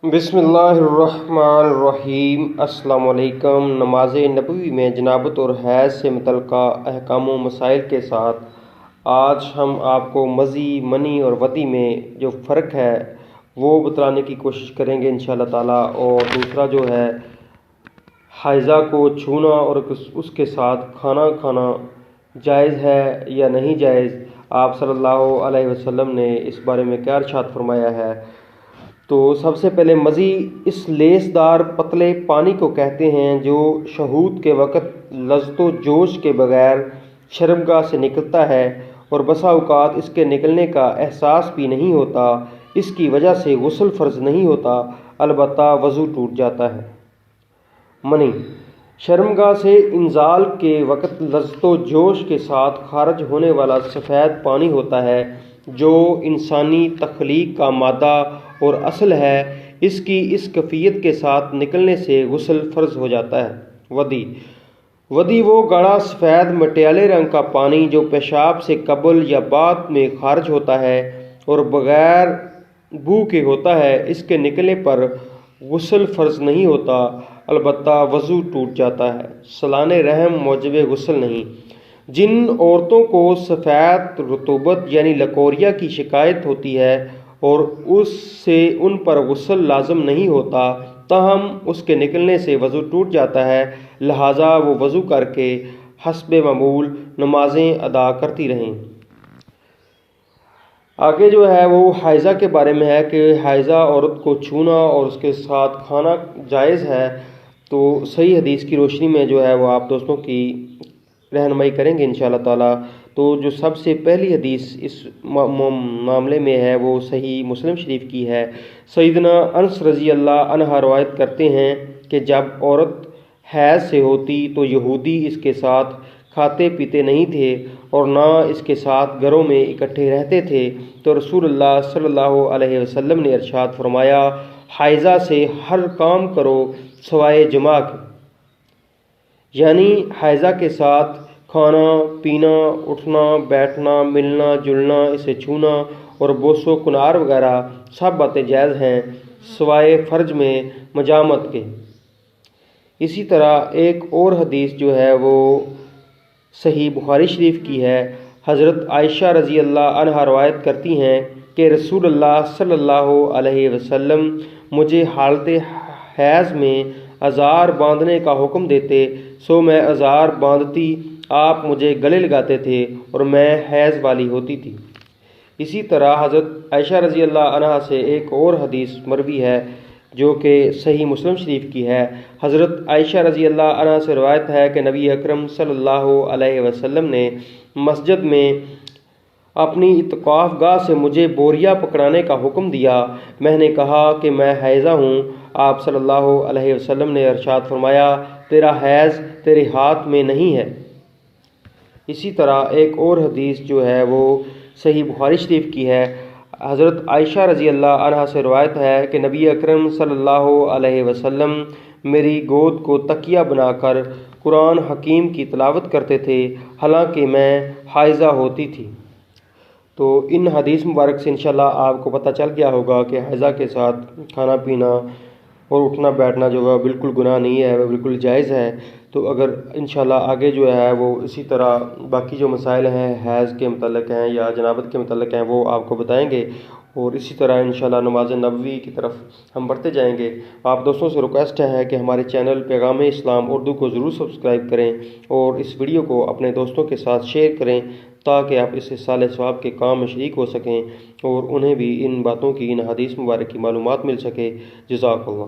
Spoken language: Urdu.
بسم اللہ الرحمن الرحیم۔ السلام علیکم۔ نماز نبوی میں جنابت اور حیض سے متعلقہ احکام و مسائل کے ساتھ آج ہم آپ کو مزی، منی اور ودی میں جو فرق ہے وہ بتلانے کی کوشش کریں گے انشاءاللہ تعالیٰ۔ اور دوسرا جو ہے حائضہ کو چھونا اور اس کے ساتھ کھانا کھانا جائز ہے یا نہیں جائز، آپ صلی اللہ علیہ وسلم نے اس بارے میں کیا ارشاد فرمایا ہے۔ تو سب سے پہلے مزی اس لیس دار پتلے پانی کو کہتے ہیں جو شہود کے وقت لذت و جوش کے بغیر شرمگاہ سے نکلتا ہے اور بسا اوقات اس کے نکلنے کا احساس بھی نہیں ہوتا۔ اس کی وجہ سے غسل فرض نہیں ہوتا، البتہ وضو ٹوٹ جاتا ہے۔ منی شرمگاہ سے انزال کے وقت لذت و جوش کے ساتھ خارج ہونے والا سفید پانی ہوتا ہے جو انسانی تخلیق کا مادہ اور اصل ہے۔ اس کی اس کیفیت کے ساتھ نکلنے سے غسل فرض ہو جاتا ہے۔ ودی وہ گاڑھا سفید مٹیالے رنگ کا پانی جو پیشاب سے قبل یا بعد میں خارج ہوتا ہے اور بغیر بو کے ہوتا ہے، اس کے نکلنے پر غسل فرض نہیں ہوتا، البتہ وضو ٹوٹ جاتا ہے۔ سلانِ رحم موجب غسل نہیں۔ جن عورتوں کو سفید رطوبت یعنی لکوریا کی شکایت ہوتی ہے اور اس سے ان پر غسل لازم نہیں ہوتا، تاہم اس کے نکلنے سے وضو ٹوٹ جاتا ہے، لہٰذا وہ وضو کر کے حسب معمول نمازیں ادا کرتی رہیں۔ آگے جو ہے وہ حائضہ کے بارے میں ہے کہ حائضہ عورت کو چھونا اور اس کے ساتھ کھانا جائز ہے۔ تو صحیح حدیث کی روشنی میں جو ہے وہ آپ دوستوں کی رہنمائی کریں گے انشاءاللہ تعالیٰ۔ تو جو سب سے پہلی حدیث اس معاملے میں ہے وہ صحیح مسلم شریف کی ہے۔ سیدنا انس رضی اللہ عنہ روایت کرتے ہیں کہ جب عورت حیض سے ہوتی تو یہودی اس کے ساتھ کھاتے پیتے نہیں تھے اور نہ اس کے ساتھ گھروں میں اکٹھے رہتے تھے، تو رسول اللہ صلی اللہ علیہ وسلم نے ارشاد فرمایا، حائضہ سے ہر کام کرو سوائے جماع کے، یعنی حائضہ کے ساتھ کھانا پینا، اٹھنا بیٹھنا، ملنا جلنا، اسے چھونا اور بوس و کنار وغیرہ سب باتیں جائز ہیں سوائے فرج میں مجامت کے۔ اسی طرح ایک اور حدیث جو ہے وہ صحیح بخاری شریف کی ہے۔ حضرت عائشہ رضی اللہ عنہا روایت کرتی ہیں کہ رسول اللہ صلی اللہ علیہ وسلم مجھے حالت حیض میں ازار باندھنے کا حکم دیتے، سو میں ازار باندھتی، آپ مجھے گلے لگاتے تھے اور میں حیض والی ہوتی تھی۔ اسی طرح حضرت عائشہ رضی اللہ عنہا سے ایک اور حدیث مروی ہے جو کہ صحیح مسلم شریف کی ہے۔ حضرت عائشہ رضی اللہ عنہا سے روایت ہے کہ نبی اکرم صلی اللہ علیہ وسلم نے مسجد میں اپنی اعتکاف گاہ سے مجھے بوریا پکڑانے کا حکم دیا۔ میں نے کہا کہ میں حائضہ ہوں۔ آپ صلی اللہ علیہ وسلم نے ارشاد فرمایا، تیرا حیض تیرے ہاتھ میں نہیں ہے۔ اسی طرح ایک اور حدیث جو ہے وہ صحیح بخاری شریف کی ہے۔ حضرت عائشہ رضی اللہ عنہا سے روایت ہے کہ نبی اکرم صلی اللہ علیہ وسلم میری گود کو تکیہ بنا کر قرآن حکیم کی تلاوت کرتے تھے حالانکہ میں حائضہ ہوتی تھی۔ تو ان حدیث مبارک سے انشاءاللہ آپ کو پتہ چل گیا ہوگا کہ حائضہ کے ساتھ کھانا پینا اور اٹھنا بیٹھنا جو ہے بالکل گناہ نہیں ہے، وہ بالکل جائز ہے۔ تو اگر انشاءاللہ آگے جو ہے وہ اسی طرح باقی جو مسائل ہیں حیض کے متعلق ہیں یا جنابت کے متعلق ہیں وہ آپ کو بتائیں گے، اور اسی طرح انشاءاللہ نماز نبوی کی طرف ہم بڑھتے جائیں گے۔ آپ دوستوں سے ریکویسٹ ہے کہ ہمارے چینل پیغام اسلام اردو کو ضرور سبسکرائب کریں اور اس ویڈیو کو اپنے دوستوں کے ساتھ شیئر کریں تاکہ آپ اس سال ثواب کے کام میں شریک ہو سکیں اور انہیں بھی ان باتوں کی، ان حدیث مبارک کی معلومات مل سکے۔ جزاک اللہ۔